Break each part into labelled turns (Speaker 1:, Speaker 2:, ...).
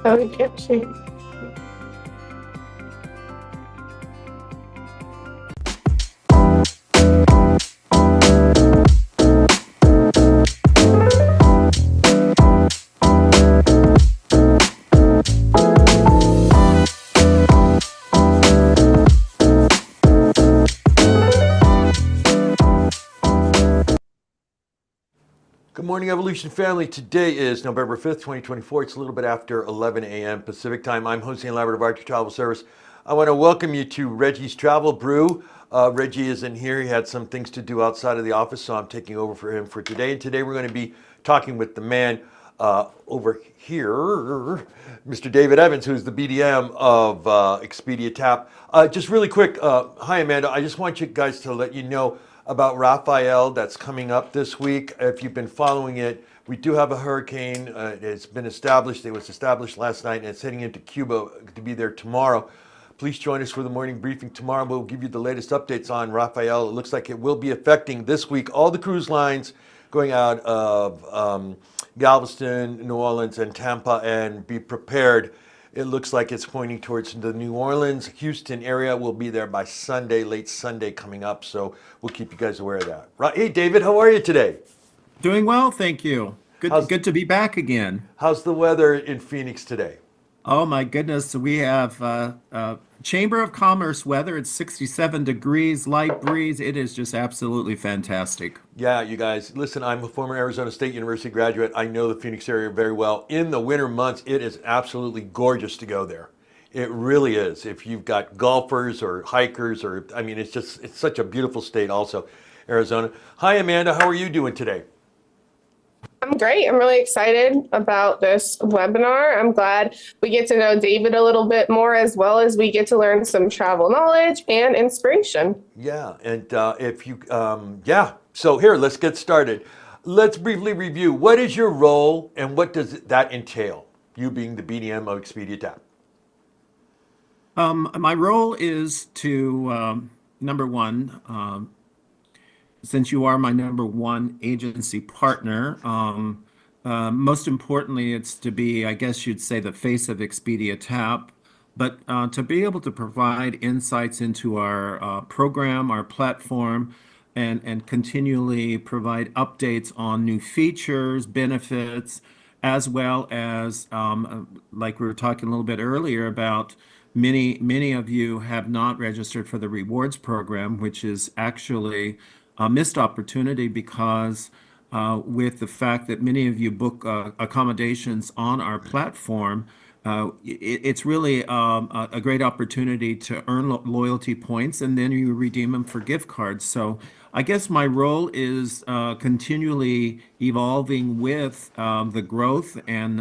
Speaker 1: Okay.
Speaker 2: Good morning, Evolution family. Today is November 5th, 2024. It's a little bit after 11 a.m. Pacific time. I'm Jose Lambert of Archer Travel Service. I want to welcome you to Reggie's Travel Brew. Reggie isn't here. He had some things to do outside of the office, so I'm taking over for him for today. And today we're going to be talking with the man over here, Mr. David Evans, who's the BDM of Expedia TAAP. Just really quick, hi Amanda. I just want you guys to let you know about Raphael that's coming up this week. If you've been following it, we do have a hurricane. It's been established. It was established last night, and it's heading into Cuba to be there tomorrow. Please join us for the morning briefing tomorrow. We'll give you the latest updates on Raphael. It looks like it will be affecting this week all the cruise lines going out of Galveston, New Orleans, and Tampa, and be prepared. It looks like it's pointing towards the New Orleans, Houston area. We'll be there by Sunday, late Sunday coming up. So we'll keep you guys aware of that. Right. Hey, David, how are you today?
Speaker 3: Doing well, thank you. Good to be back again.
Speaker 2: How's the weather in Phoenix today?
Speaker 3: Oh my goodness, we have Chamber of Commerce weather. It's 67 degrees, light breeze. It is just absolutely fantastic.
Speaker 2: Yeah, you guys, listen, I'm a former Arizona State University graduate. I know the Phoenix area very well. In the winter months, it is absolutely gorgeous to go there. It really is. If you've got golfers or hikers, it's such a beautiful state also, Arizona. Hi, Amanda, how are you doing today?
Speaker 1: I'm great. I'm really excited about this webinar. I'm glad we get to know David a little bit more, as well as we get to learn some travel knowledge and inspiration.
Speaker 2: Yeah, and so here, let's get started. Let's briefly review. What is your role and what does that entail, you being the BDM of Expedia TAAP?
Speaker 3: My role is to, number one, since you are my number one agency partner, most importantly, it's to be, I guess you'd say, the face of Expedia TAAP, but to be able to provide insights into our program, our platform, and continually provide updates on new features, benefits, as well as, like we were talking a little bit earlier about, many of you have not registered for the rewards program, which is actually a missed opportunity because with the fact that many of you book accommodations on our platform, it's really a great opportunity to earn loyalty points, and then you redeem them for gift cards. So I guess my role is continually evolving with the growth and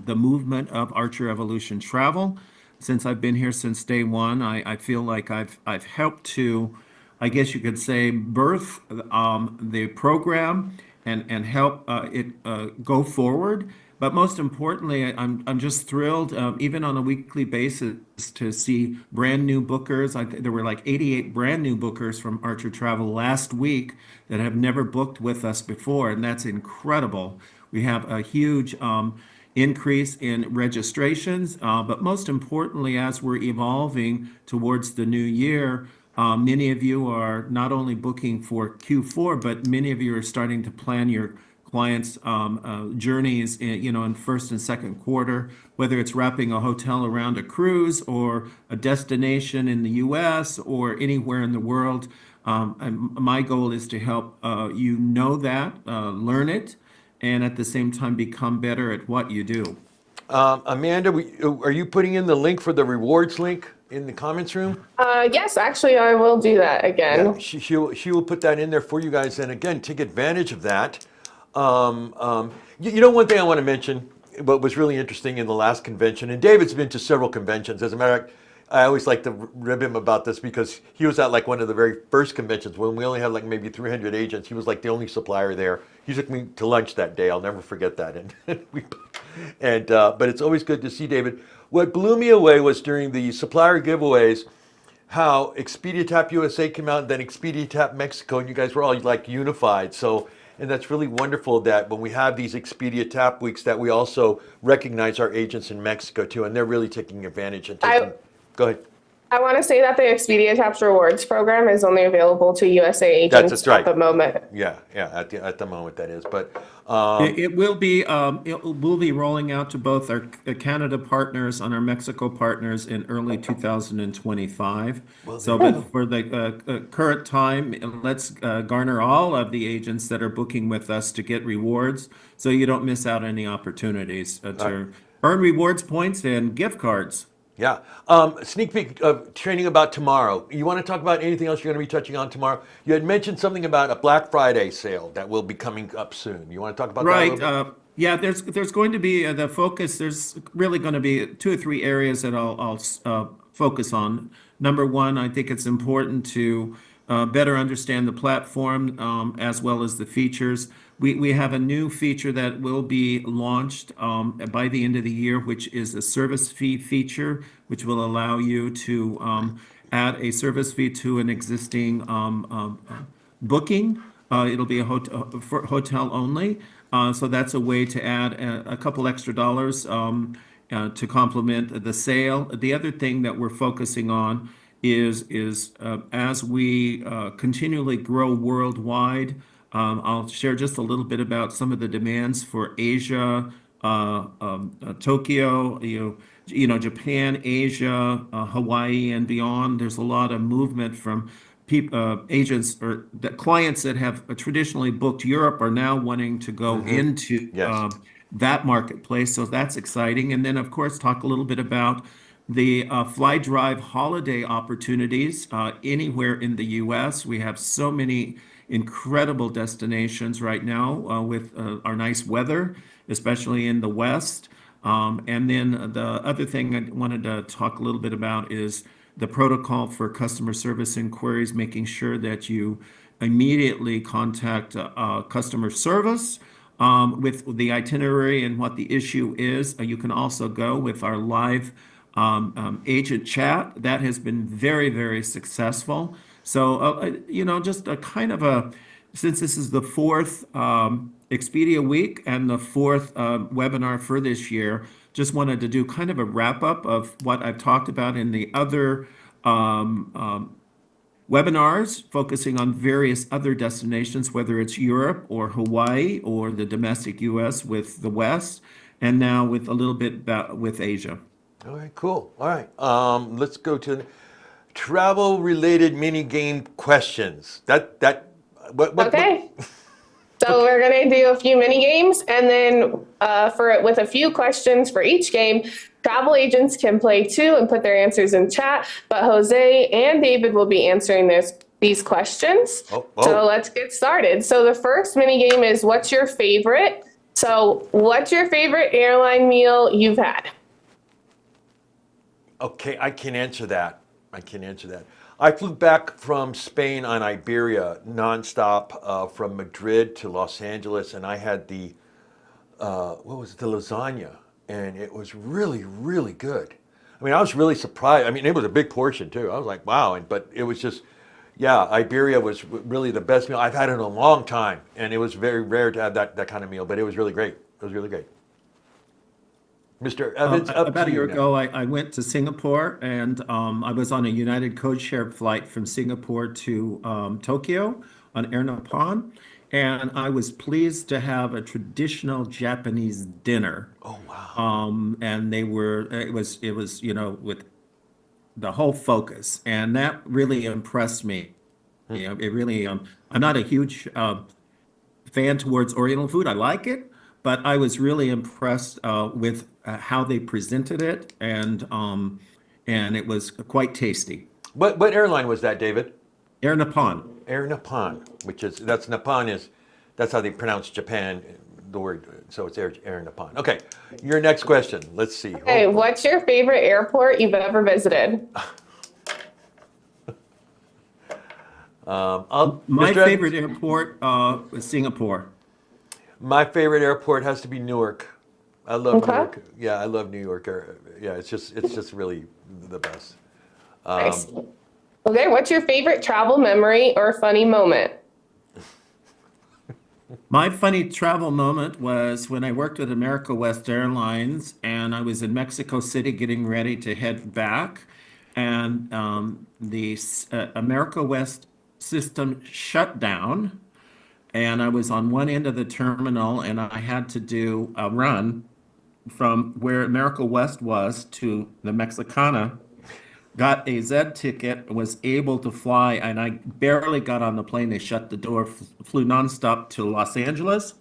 Speaker 3: the movement of Archer Evolution Travel. Since I've been here since day one, I feel like I've helped to, I guess you could say, birth the program and help it go forward. But most importantly, I'm just thrilled, even on a weekly basis, to see brand new bookers. There were like 88 brand new bookers from Archer Travel last week that have never booked with us before, and that's incredible. We have a huge increase in registrations, but most importantly, as we're evolving towards the new year, many of you are not only booking for Q4, but many of you are starting to plan your clients' journeys in first and second quarter, whether it's wrapping a hotel around a cruise or a destination in the US or anywhere in the world. And my goal is to help you know that, learn it, and at the same time become better at what you do.
Speaker 2: Amanda, are you putting in the link for the rewards link in the comments room?
Speaker 1: Yes, actually, I will do that again.
Speaker 2: Yeah, she will put that in there for you guys. And again, take advantage of that. One thing I want to mention, what was really interesting in the last convention, and David's been to several conventions. As a matter of fact, I always like to rib him about this because he was at like one of the very first conventions when we only had like maybe 300 agents. He was like the only supplier there. He took me to lunch that day. I'll never forget that. But it's always good to see David. What blew me away was during the supplier giveaways, how Expedia TAAP USA came out and then Expedia TAAP Mexico, and you guys were all like unified. So And that's really wonderful that when we have these Expedia TAAP weeks, that we also recognize our agents in Mexico too, and they're really taking advantage and taking. Go ahead.
Speaker 1: I want to say that the Expedia TAAP's rewards program is only available to USA agents
Speaker 2: right.
Speaker 1: at the moment.
Speaker 2: Yeah, at the moment that is, but
Speaker 3: It will be rolling out to both our Canada partners and our Mexico partners in early 2025. So, but for the current time, let's garner all of the agents that are booking with us to get rewards, so you don't miss out any opportunities to earn rewards points and gift cards.
Speaker 2: yeah. Sneak peek of training about tomorrow. You want to talk about anything else you're going to be touching on tomorrow? You had mentioned something about a Black Friday sale that will be coming up soon. You want to talk about that a
Speaker 3: Right.
Speaker 2: little bit?
Speaker 3: Yeah, there's going to be the focus. There's really going to be two or three areas that I'll focus on. Number one, I think it's important to better understand the platform as well as the features. We have a new feature that will be launched by the end of the year, which is a service fee feature, which will allow you to add a service fee to an existing booking. It'll be a hotel only. So that's a way to add a couple extra dollars to complement the sale. The other thing that we're focusing on is as we continually grow worldwide. I'll share just a little bit about some of the demands for Asia, Tokyo, Japan, Asia, Hawaii, and beyond. There's a lot of movement from agents or the clients that have traditionally booked Europe are now wanting to go into
Speaker 2: Yes.
Speaker 3: that marketplace. So that's exciting. And then, of course, talk a little bit about the Fly Drive holiday opportunities anywhere in the U.S. We have so many incredible destinations right now with our nice weather, especially in the West. And then the other thing I wanted to talk a little bit about is the protocol for customer service inquiries, making sure that you immediately contact customer service with the itinerary and what the issue is. You can also go with our live agent chat. That has been very, very successful. So, just a kind of since this is the fourth Expedia week and the fourth webinar for this year, just wanted to do kind of a wrap up of what I've talked about in the other webinars, focusing on various other destinations, whether it's Europe or Hawaii or the domestic US with the West, and now with a little bit about with Asia.
Speaker 2: All right, cool. All right, let's go to travel-related mini game questions. What?
Speaker 1: Okay. So we're going to do a few mini games, and then with a few questions for each game. Travel agents can play too and put their answers in chat, but Jose and David will be answering these questions. So let's get started. So the first mini game is what's your favorite? So what's your favorite airline meal you've had?
Speaker 2: Okay, I can answer that. I flew back from Spain on Iberia nonstop from Madrid to Los Angeles, and I had the the lasagna, and it was really, really good. I mean, I was really surprised. I mean, it was a big portion too. I was like, wow, but it was just, yeah, Iberia was really the best meal I've had in a long time, and it was very rare to have that kind of meal, but it was really great. It was really great. Mr. Evans, up
Speaker 3: About
Speaker 2: to
Speaker 3: a year
Speaker 2: you now.
Speaker 3: ago, I went to Singapore and I was on a United Codeshare flight from Singapore to Tokyo on Air Nippon. And I was pleased to have a traditional Japanese dinner.
Speaker 2: Oh, wow.
Speaker 3: And it was, with the whole focus. And that really impressed me. It really, I'm not a huge fan towards Oriental food. I like it, but I was really impressed with how they presented it, and it was quite tasty.
Speaker 2: What airline was that, David?
Speaker 3: Air Nippon.
Speaker 2: Air Nippon, that's how they pronounce Japan, the word, so it's Air Nippon. Okay, your next question, let's see.
Speaker 1: Okay, what's your favorite airport you've ever visited?
Speaker 3: My
Speaker 2: Mr.
Speaker 3: favorite airport was Singapore.
Speaker 2: My favorite airport has to be Newark. I love
Speaker 1: Okay.
Speaker 2: Newark. Yeah, I love New York. Yeah, it's just really the best.
Speaker 1: Nice. Okay, what's your favorite travel memory or funny moment?
Speaker 3: My funny travel moment was when I worked with America West Airlines and I was in Mexico City getting ready to head back. And the America West system shut down. And I was on one end of the terminal and I had to do a run from where America West was to the Mexicana. Got a Z ticket, was able to fly, and I barely got on the plane. They shut the door, flew nonstop to Los Angeles.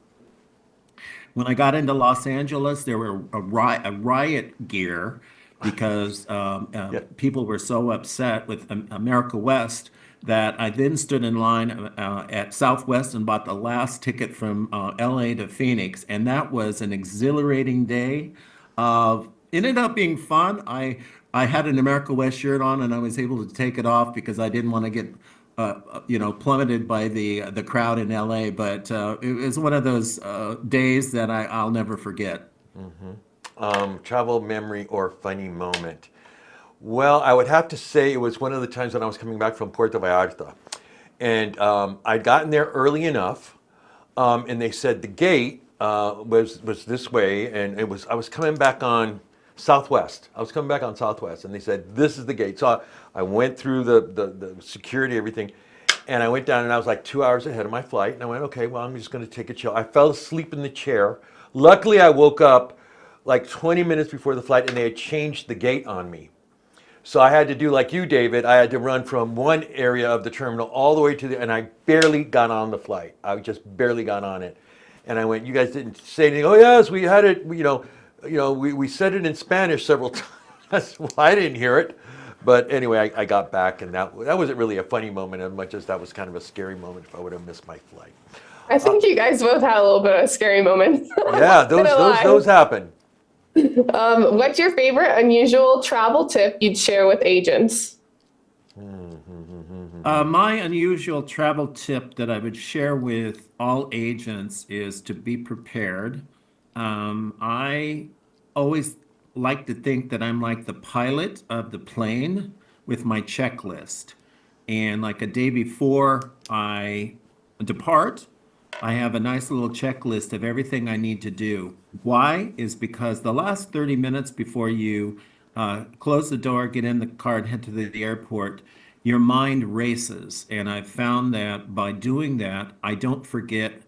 Speaker 3: When I got into Los Angeles, there were a riot gear because
Speaker 2: Yeah.
Speaker 3: people were so upset with America West that I then stood in line at Southwest and bought the last ticket from LA to Phoenix. And that was an exhilarating day. Ended up being fun. I had an America West shirt on and I was able to take it off because I didn't want to get plummeted by the crowd in LA. But it was one of those days that I'll never forget.
Speaker 2: Travel memory or funny moment. Well, I would have to say it was one of the times when I was coming back from Puerto Vallarta. And I'd gotten there early enough, and they said the gate was this way, and I was coming back on Southwest. I was coming back on Southwest, and they said this is the gate. So I went through the security, everything, and I went down, and I was like 2 hours ahead of my flight. And I went, okay, well, I'm just going to take a chill. I fell asleep in the chair. Luckily, I woke up like 20 minutes before the flight, and they had changed the gate on me. So I had to do like you, David. I had to run from one area of the terminal all the way to and I barely got on the flight. I just barely got on it. And I went, you guys didn't say anything. Oh yes, we had it, we said it in Spanish several times. Well, I didn't hear it. But anyway, I got back and that wasn't really a funny moment as much as that was kind of a scary moment if I would have missed my flight.
Speaker 1: I think you guys both had a little bit of scary moments.
Speaker 2: Yeah, those happen.
Speaker 1: What's your favorite unusual travel tip you'd share with agents?
Speaker 3: My unusual travel tip that I would share with all agents is to be prepared. I always like to think that I'm like the pilot of the plane with my checklist. And like a day before I depart, I have a nice little checklist of everything I need to do. Why? Is because the last 30 minutes before you close the door, get in the car, and head to the airport, your mind races. And I've found that by doing that, I don't forget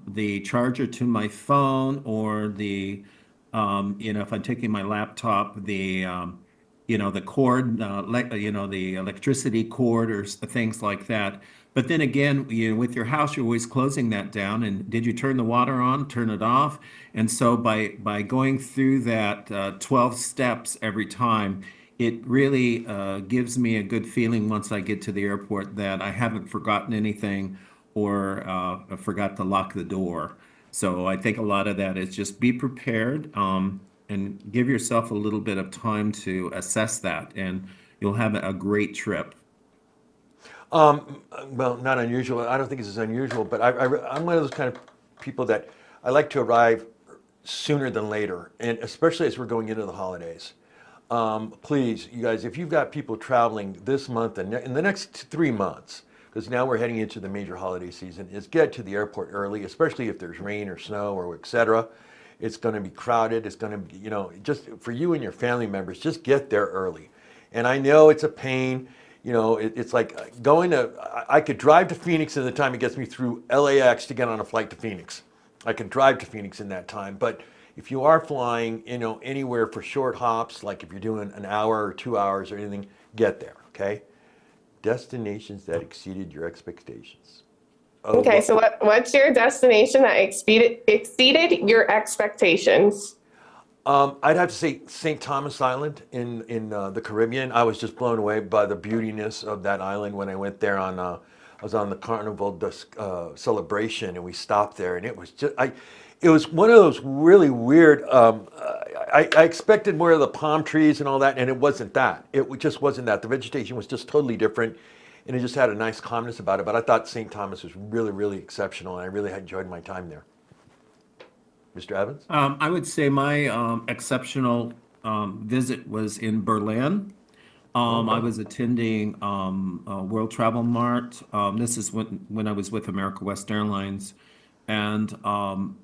Speaker 3: the charger to my phone or if I'm taking my laptop, the cord, the electricity cord or things like that. But then again, with your house, you're always closing that down. And did you turn the water on, turn it off? And so by going through that 12 steps every time, it really gives me a good feeling once I get to the airport that I haven't forgotten anything or forgot to lock the door. So I think a lot of that is just be prepared and give yourself a little bit of time to assess that, and you'll have a great trip.
Speaker 2: Well, not unusual. I don't think it's as unusual, but I'm one of those kind of people that I like to arrive sooner than later, and especially as we're going into the holidays. Please, you guys, if you've got people traveling this month and in the next 3 months, because now we're heading into the major holiday season, is get to the airport early, especially if there's rain or snow or et cetera. It's going to be crowded. It's going to be, just for you and your family members, just get there early. And I know it's a pain. It's like going to, I could drive to Phoenix in the time it gets me through LAX to get on a flight to Phoenix. I can drive to Phoenix in that time. But if you are flying, anywhere for short hops, like if you're doing an hour or 2 hours or anything, get there, okay? Destinations that exceeded your expectations. Oh,
Speaker 1: Okay, so what's your destination that exceeded your expectations?
Speaker 2: I'd have to say St. Thomas Island in the Caribbean. I was just blown away by the beautiness of that island when I went there I was on the Carnival celebration and we stopped there and it was it was one of those really weird. I expected more of the palm trees and all that, and it wasn't that. Just wasn't that. The vegetation was just totally different, and it just had a nice calmness about it. But I thought St. Thomas was really, really exceptional, and I really had enjoyed my time there. Mr. Evans?
Speaker 3: I would say my exceptional visit was in Berlin. I was attending World Travel Mart. This is when I was with America West Airlines. and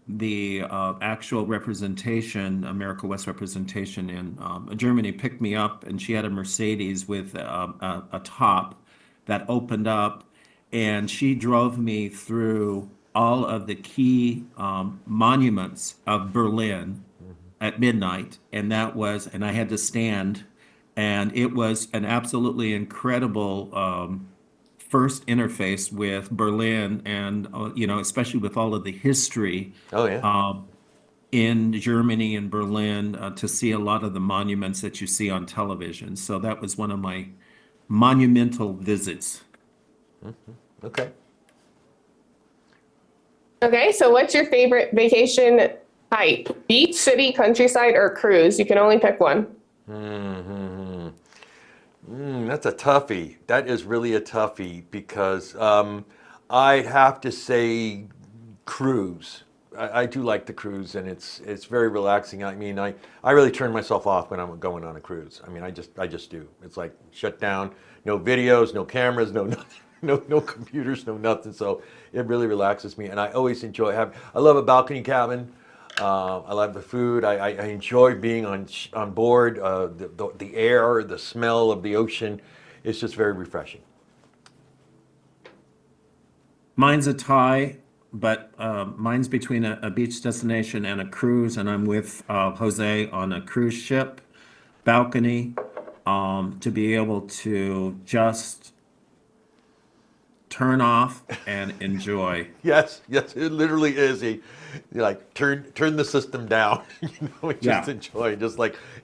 Speaker 3: the actual representation, America West representation in Germany, picked me up, and she had a Mercedes with a top that opened up, and she drove me through all of the key monuments of Berlin at midnight, and I had to stand, and it was an absolutely incredible first interface with Berlin, and especially with all of the history
Speaker 2: Oh yeah.
Speaker 3: in Germany and Berlin, to see a lot of the monuments that you see on television. So that was one of my monumental visits.
Speaker 2: Okay.
Speaker 1: Okay, so what's your favorite vacation type? Beach, city, countryside, or cruise? You can only pick one.
Speaker 2: That's a toughie. That is really a toughie because I'd have to say cruise. I do like the cruise, and it's very relaxing. I mean, I really turn myself off when I'm going on a cruise. I mean, I just do. It's like shut down, no videos, no cameras, no nothing, no computers, no nothing. So it really relaxes me, and I always enjoy having. I love a balcony cabin. I love the food. I enjoy being on board. The air, the smell of the ocean, it's just very refreshing.
Speaker 3: Mine's a tie, but mine's between a beach destination and a cruise, and I'm with Jose on a cruise ship balcony, to be able to just turn off and enjoy.
Speaker 2: Yes, yes, it literally is a you like turn the system down, and just
Speaker 3: Yeah.
Speaker 2: enjoy,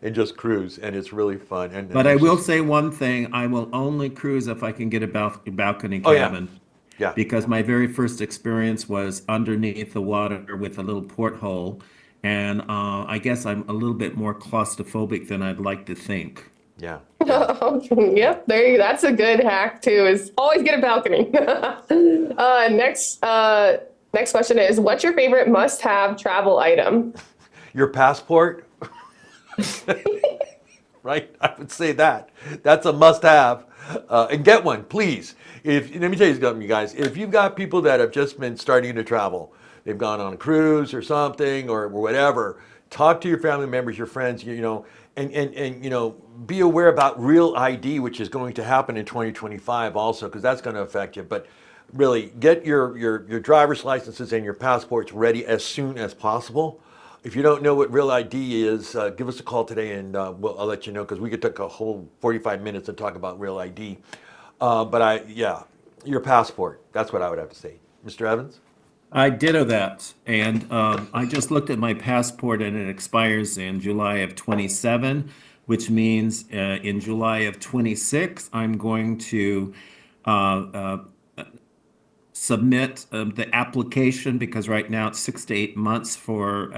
Speaker 2: and just cruise, and it's really fun. And
Speaker 3: But I
Speaker 2: it's
Speaker 3: will
Speaker 2: just,
Speaker 3: say one thing, I will only cruise if I can get a balcony
Speaker 2: oh yeah,
Speaker 3: cabin,
Speaker 2: yeah,
Speaker 3: because my very first experience was underneath the water with a little porthole, and I guess I'm a little bit more claustrophobic than I'd like to think.
Speaker 2: yeah, yeah.
Speaker 1: Yep, that's a good hack too, is always get a balcony. Next question is, what's your favorite must-have travel item?
Speaker 2: Your passport, right? I would say that. That's a must-have, and get one, please. If let me tell you something, you guys. If you've got people that have just been starting to travel, they've gone on a cruise or something or whatever. Talk to your family members, your friends, and be aware about real ID, which is going to happen in 2025 also, because that's going to affect you. But really, get your driver's licenses and your passports ready as soon as possible. If you don't know what real ID is, give us a call today, and I'll let you know, because we could take a whole 45 minutes and talk about real ID. Yeah, your passport. That's what I would have to say, Mr. Evans.
Speaker 3: I ditto that, and I just looked at my passport, and it expires in July of 27, which means in July of 26, I'm going to uh, uh, submit the application, because right now it's 6 to 8 months for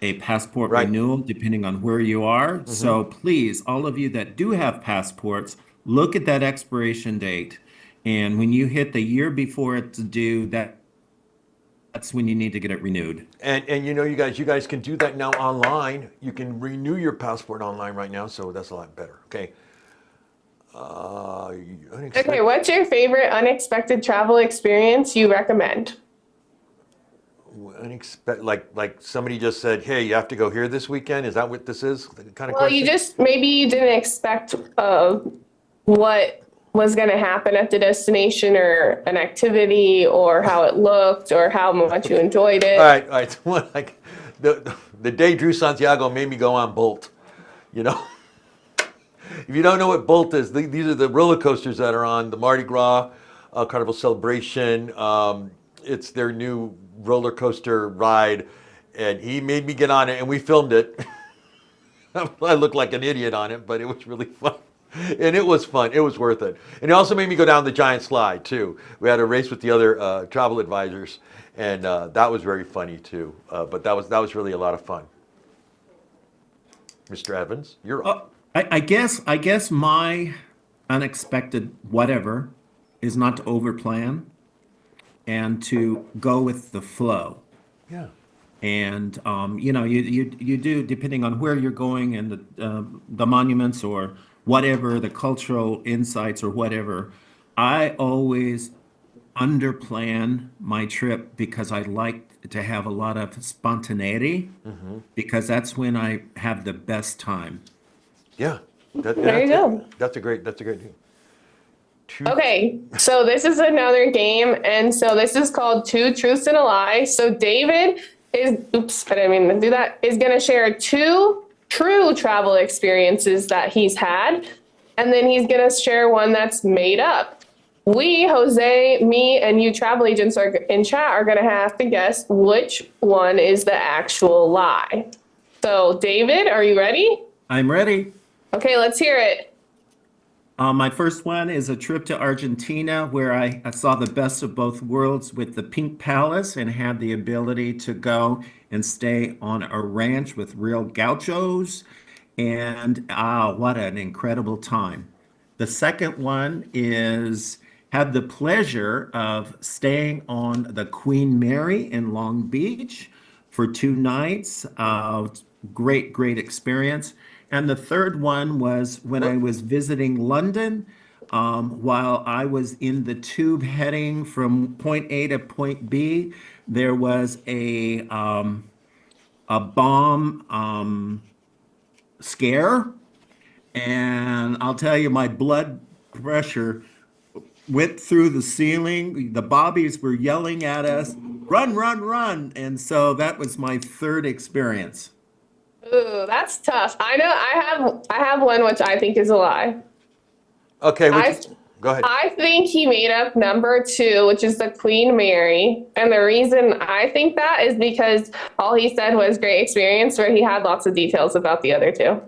Speaker 3: a passport
Speaker 2: Right.
Speaker 3: renewal, depending on where you are. So please, all of you that do have passports, look at that expiration date. And when you hit the year before it's due, that's when you need to get it renewed.
Speaker 2: And you guys can do that now online. You can renew your passport online right now, so that's a lot better. Okay.
Speaker 1: Okay, what's your favorite unexpected travel experience you recommend?
Speaker 2: Like somebody just said, "Hey, you have to go here this weekend." Is that what this is? The kind of
Speaker 1: Well,
Speaker 2: question?
Speaker 1: maybe you didn't expect what was going to happen at the destination, or an activity, or how it looked, or how much you enjoyed it.
Speaker 2: All right, all right. Like the day Drew Santiago made me go on Bolt. You know, if you don't know what Bolt is, these are the roller coasters that are on the Mardi Gras Carnival Celebration. It's their new roller coaster ride, and he made me get on it, and we filmed it. I looked like an idiot on it, but it was really fun. And it was fun. It was worth it. And it also made me go down the giant slide, too. We had a race with the other travel advisors, and that was very funny, too. But that was really a lot of fun. Mr. Evans, you're up.
Speaker 3: I guess my unexpected whatever is not to overplan and to go with the flow.
Speaker 2: Yeah.
Speaker 3: And you do, depending on where you're going, and the monuments or whatever, the cultural insights or whatever. I always underplan my trip because I like to have a lot of spontaneity because that's when I have the best time.
Speaker 2: Yeah,
Speaker 1: There you go.
Speaker 2: that's a great thing. Two,
Speaker 1: Okay, so this is another game, and so this is called Two Truths and a Lie. So David is, oops, I didn't mean to do that, is going to share two true travel experiences that he's had, and then he's going to share one that's made up. We, Jose, me, and you travel agents are in chat are going to have to guess which one is the actual lie. So David, are you ready?
Speaker 3: I'm ready.
Speaker 1: Okay, let's hear it.
Speaker 3: My first one is a trip to Argentina where I saw the best of both worlds with the Pink Palace and had the ability to go and stay on a ranch with real gauchos. And what an incredible time. The second one is had the pleasure of staying on the Queen Mary in Long Beach for 2 nights. Great experience. And the third one was when I was visiting London, while I was in the tube heading from point A to point B, there was a bomb scare. And I'll tell you, my blood pressure went through the ceiling. The bobbies were yelling at us, run, run, run. And so that was my third experience.
Speaker 1: Ooh, that's tough. I know I have one which I think is a lie.
Speaker 2: okay,
Speaker 1: I
Speaker 2: go ahead.
Speaker 1: I think he made up number two, which is the Queen Mary. And the reason I think that is because all he said was great experience, where he had lots of details about the other two.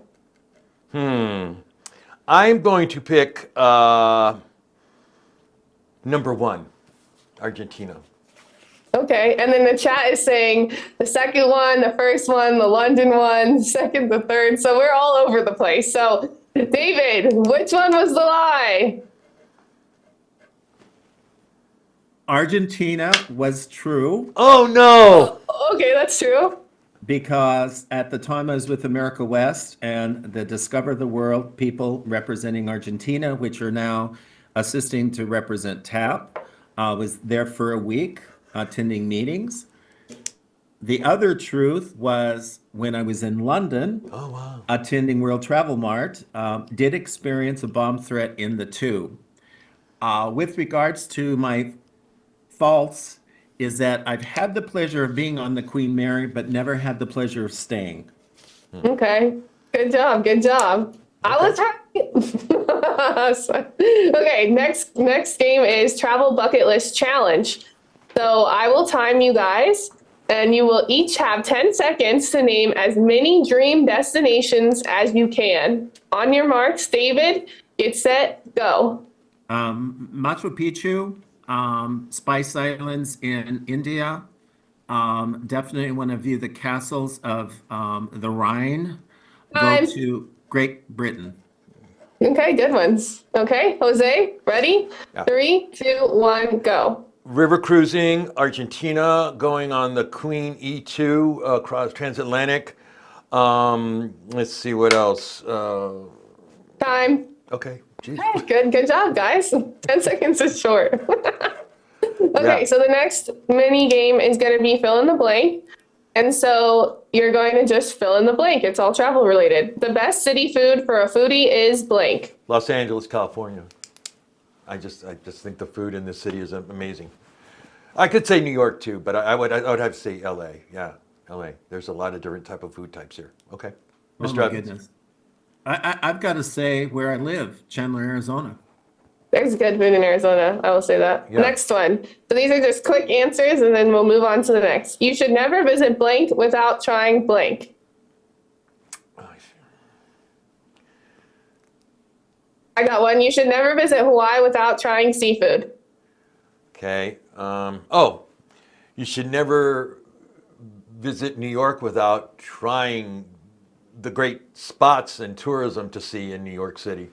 Speaker 2: I'm going to pick number one, Argentina.
Speaker 1: Okay, and then the chat is saying the second one, the first one, the London one, second, the third. So we're all over the place. So David, which one was the lie?
Speaker 3: Argentina was true
Speaker 2: Oh no!
Speaker 1: Okay, that's true.
Speaker 3: because at the time I was with America West and the Discover the World people representing Argentina, which are now assisting to represent TAAP, was there for a week attending meetings. The other truth was when I was in London
Speaker 2: Oh wow.
Speaker 3: attending World Travel Mart, did experience a bomb threat in the tube. With regards to my false, is that I've had the pleasure of being on the Queen Mary, but never had the pleasure of staying.
Speaker 1: Okay, good job, good job. I was happy. Okay, next game is Travel Bucket List Challenge. So I will time you guys, and you will each have 10 seconds to name as many dream destinations as you can. On your marks, David, get set, go.
Speaker 3: Machu Picchu, Spice Islands in India. Definitely want to view the castles of the Rhine. Go
Speaker 1: Time.
Speaker 3: to Great Britain.
Speaker 1: Okay, good ones. Okay, Jose, ready?
Speaker 2: Yeah.
Speaker 1: 3, 2, 1, go.
Speaker 2: River cruising, Argentina, going on the Queen E2 across transatlantic. Let's see what else.
Speaker 1: Time.
Speaker 2: Okay, geez.
Speaker 1: Good job, guys. 10 seconds is short. Okay,
Speaker 2: Yeah.
Speaker 1: so the next mini game is going to be fill in the blank. And so you're going to just fill in the blank. It's all travel related. The best city food for a foodie is blank.
Speaker 2: Los Angeles, California. I just think the food in this city is amazing. I could say New York too, but I would have to say L.A. Yeah, L.A. There's a lot of different type of food types here. Okay,
Speaker 3: Oh
Speaker 2: Mr.
Speaker 3: my
Speaker 2: Evans.
Speaker 3: goodness. I've got to say where I live, Chandler, Arizona.
Speaker 1: There's good food in Arizona. I will say that.
Speaker 2: Yeah.
Speaker 1: Next one. So these are just quick answers, and then we'll move on to the next. You should never visit blank without trying blank. I got one. You should never visit Hawaii without trying seafood.
Speaker 2: Okay. You should never visit New York without trying the great spots and tourism to see in New York City.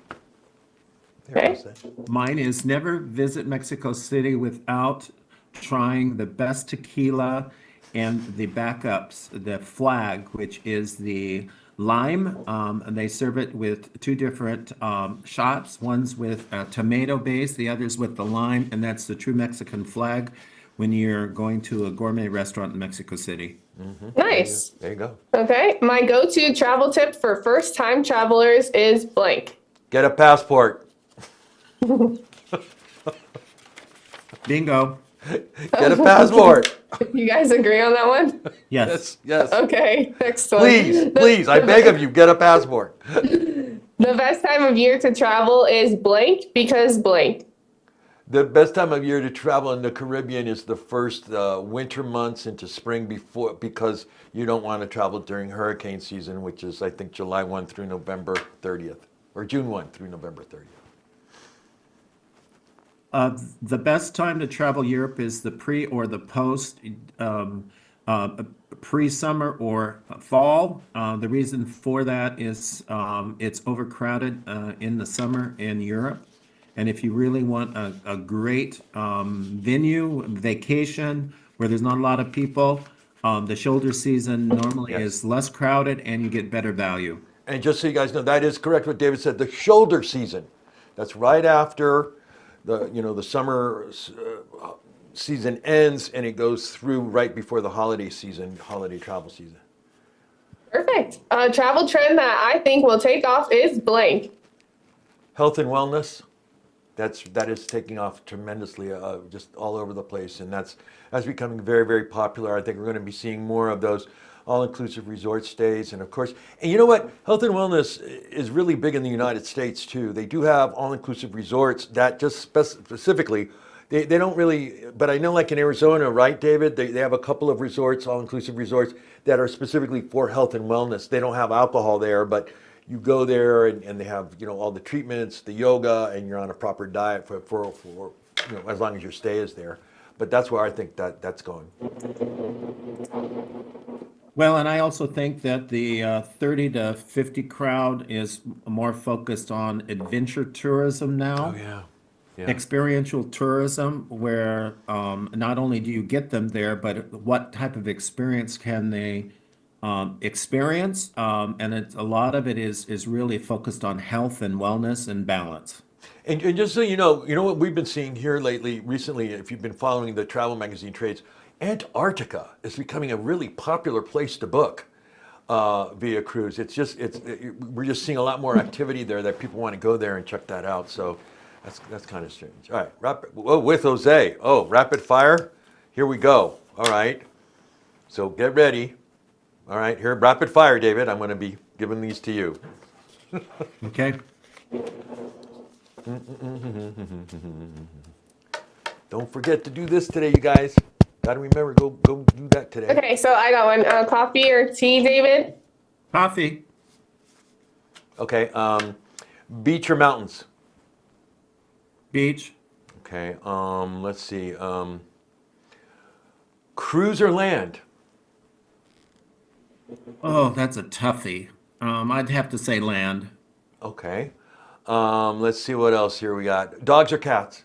Speaker 2: There
Speaker 1: Okay.
Speaker 2: goes that.
Speaker 3: Mine is never visit Mexico City without trying the best tequila and the backups, the flag, which is the lime, and they serve it with two different shots. One's with a tomato base, the other's with the lime, and that's the true Mexican flag when you're going to a gourmet restaurant in Mexico City.
Speaker 1: Nice.
Speaker 2: There you go.
Speaker 1: Okay. My go-to travel tip for first-time travelers is blank.
Speaker 2: Get a passport.
Speaker 3: Bingo.
Speaker 2: Get a passport.
Speaker 1: You guys agree on that one?
Speaker 3: Yes.
Speaker 2: Yes.
Speaker 1: Okay. Next one.
Speaker 2: Please, I beg of you, get a passport.
Speaker 1: The best time of year to travel is blank because blank.
Speaker 2: The best time of year to travel in the Caribbean is the first winter months into spring because you don't want to travel during hurricane season, which is, I think, July 1 through November 30th, or June 1 through November 30th.
Speaker 3: The best time to travel Europe is the pre or the post, pre-summer or fall. The reason for that is it's overcrowded in the summer in Europe. And if you really want a great venue, vacation, where there's not a lot of people, the shoulder season normally
Speaker 2: Yes.
Speaker 3: is less crowded and you get better value.
Speaker 2: And just so you guys know, that is correct what David said. The shoulder season, that's right after the summer season ends, and it goes through right before the holiday travel season.
Speaker 1: Perfect. A travel trend that I think will take off is blank.
Speaker 2: Health and wellness, that is taking off tremendously, just all over the place, and that's becoming very, very popular. I think we're going to be seeing more of those all-inclusive resort stays, and of course, and you know what? Health and wellness is really big in the United States too. They do have all-inclusive resorts that just specifically, they don't really, but I know like in Arizona, right, David? They have a couple of resorts, all-inclusive resorts, that are specifically for health and wellness. They don't have alcohol there, but you go there and they have, all the treatments, the yoga, and you're on a proper diet for as long as your stay is there. But that's where I think that's going.
Speaker 3: Well, and I also think that the 30 to 50 crowd is more focused on adventure tourism now.
Speaker 2: Oh yeah.
Speaker 3: Experiential tourism, where not only do you get them there, but what type of experience can they experience? And a lot of it is really focused on health and wellness and balance.
Speaker 2: And just so you know what we've been seeing here recently, if you've been following the travel magazine trades, Antarctica is becoming a really popular place to book via cruise. We're just seeing a lot more activity there that people want to go there and check that out. So that's kind of strange. All right, with Jose. Oh, rapid fire. Here we go. All right. So get ready. All right, here, rapid fire, David. I'm going to be giving these to you.
Speaker 3: Okay.
Speaker 2: Don't forget to do this today, you guys. Got to remember, go do that today.
Speaker 1: Okay, so I got one. Coffee or tea, David?
Speaker 3: Coffee.
Speaker 2: Okay, beach or mountains?
Speaker 3: Beach.
Speaker 2: Okay, let's see. Cruise or land?
Speaker 3: Oh, that's a toughie. I'd have to say land.
Speaker 2: Okay. Let's see what else here we got. Dogs or cats?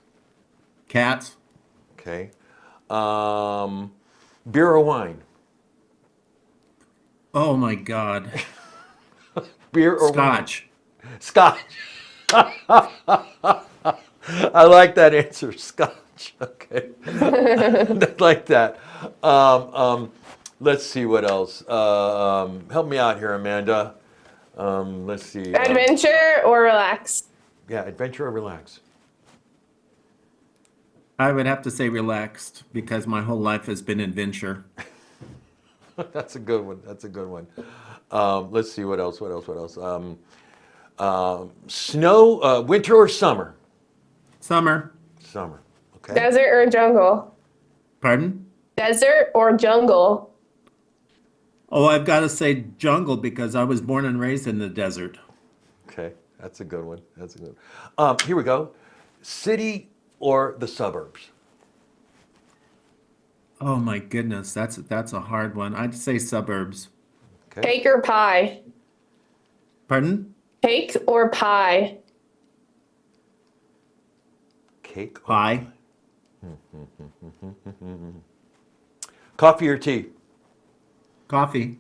Speaker 3: Cats.
Speaker 2: Okay. Beer or wine?
Speaker 3: Oh my God.
Speaker 2: Beer or
Speaker 3: Scotch.
Speaker 2: wine? Scotch. I like that answer, Scotch. Okay. I like that. Let's see what else. Help me out here, Amanda. Let's see.
Speaker 1: Adventure or relax?
Speaker 2: Yeah, adventure or relax?
Speaker 3: I would have to say relaxed because my whole life has been adventure.
Speaker 2: That's a good one. That's a good one. Let's see what else. Snow, winter or summer?
Speaker 3: Summer.
Speaker 2: Summer. Okay.
Speaker 1: Desert or jungle?
Speaker 3: Pardon?
Speaker 1: Desert or jungle?
Speaker 3: Oh, I've got to say jungle because I was born and raised in the desert.
Speaker 2: Okay, that's a good one. That's a good one. Here we go. City or the suburbs?
Speaker 3: Oh my goodness, that's a hard one. I'd say suburbs.
Speaker 2: Okay.
Speaker 1: Cake or pie?
Speaker 3: Pardon?
Speaker 1: Cake or pie?
Speaker 2: Cake or
Speaker 3: Pie.
Speaker 2: coffee or tea?
Speaker 3: Coffee.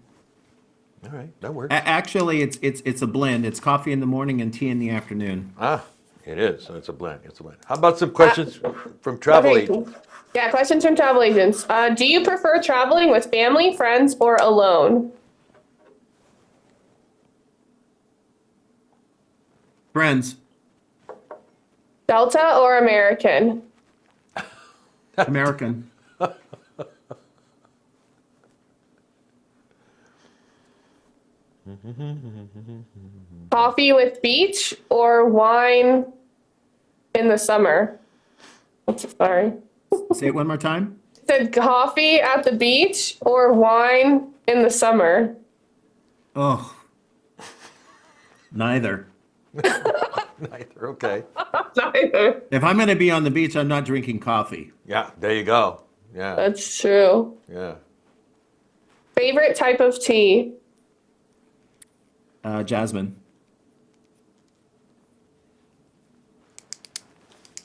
Speaker 2: All right, that works.
Speaker 3: Actually, it's a blend. It's coffee in the morning and tea in the afternoon.
Speaker 2: Ah, it is. So it's a blend. It's a blend. How about some
Speaker 1: Uh,
Speaker 2: questions from travel
Speaker 1: okay.
Speaker 2: agents?
Speaker 1: Yeah, questions from travel agents. Do you prefer traveling with family, friends, or alone?
Speaker 3: Friends,
Speaker 1: Delta or American?
Speaker 3: American.
Speaker 1: Coffee with beach or wine in the summer? Sorry.
Speaker 3: Say it one more time.
Speaker 1: Said coffee at the beach or wine in the summer?
Speaker 3: Oh, neither.
Speaker 2: Neither. Okay.
Speaker 1: Neither.
Speaker 3: If I'm going to be on the beach, I'm not drinking coffee.
Speaker 2: Yeah, there you go. Yeah,
Speaker 1: That's true.
Speaker 2: yeah.
Speaker 1: Favorite type of tea?
Speaker 3: Jasmine.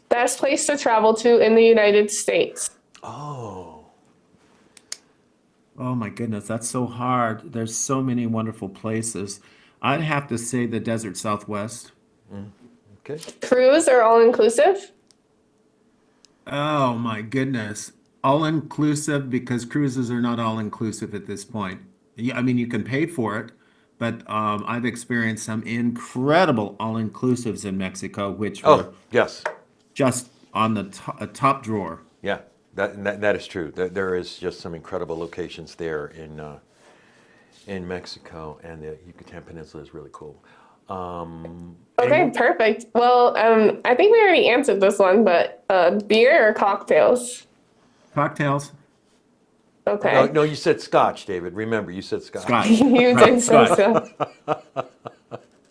Speaker 1: Best place to travel to in the United States?
Speaker 2: Oh,
Speaker 3: Oh my goodness, that's so hard. There's so many wonderful places. I'd have to say the desert Southwest.
Speaker 2: okay.
Speaker 1: Cruise or all inclusive?
Speaker 3: Oh my goodness. All inclusive because cruises are not all inclusive at this point. I mean, you can pay for it, but I've experienced some incredible all inclusives in Mexico, which were
Speaker 2: Oh, yes.
Speaker 3: just on the top drawer.
Speaker 2: Yeah, that is true. There is just some incredible locations there in Mexico, and the Yucatan Peninsula is really cool.
Speaker 1: Okay, perfect. Well, I think we already answered this one, but beer or cocktails?
Speaker 3: Cocktails,
Speaker 2: No,
Speaker 1: Okay.
Speaker 2: no, you said Scotch, David. Remember, you said Scotch.
Speaker 3: Scotch.
Speaker 1: You
Speaker 3: Right,
Speaker 1: did say
Speaker 3: Scotch.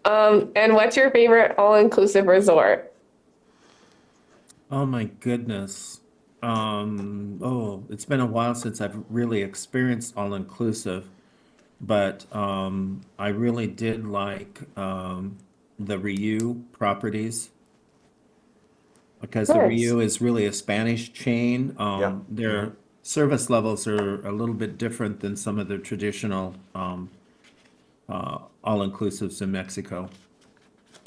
Speaker 1: so. And what's your favorite all-inclusive resort?
Speaker 3: Oh my goodness. Oh, it's been a while since I've really experienced all inclusive, but I really did like the Ryu properties because the
Speaker 1: Nice.
Speaker 3: Ryu is really a Spanish chain.
Speaker 2: Yeah.
Speaker 3: Their service levels are a little bit different than some of the traditional all inclusives in Mexico.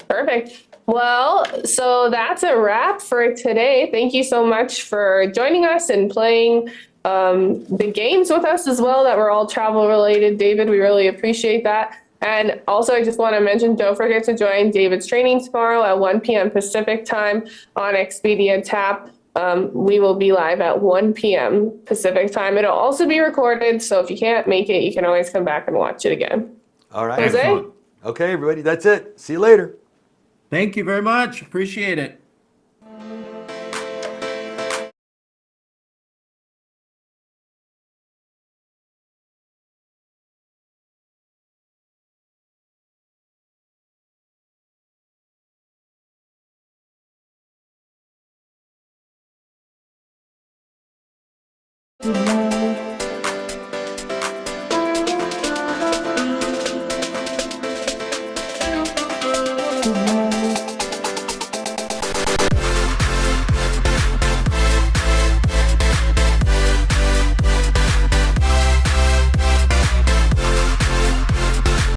Speaker 1: Perfect. Well, so that's a wrap for today. Thank you so much for joining us and playing the games with us as well that were all travel related. David, we really appreciate that. And also, I just want to mention, don't forget to join David's training tomorrow at 1 p.m. Pacific time on Expedia TAAP. We will be live at 1 p.m. Pacific time. It'll also be recorded, so if you can't make it, you can always come back and watch it again.
Speaker 2: All right.
Speaker 1: Jose?
Speaker 3: Excellent.
Speaker 2: Okay, everybody, that's it. See you later.
Speaker 3: Thank you very much. Appreciate it.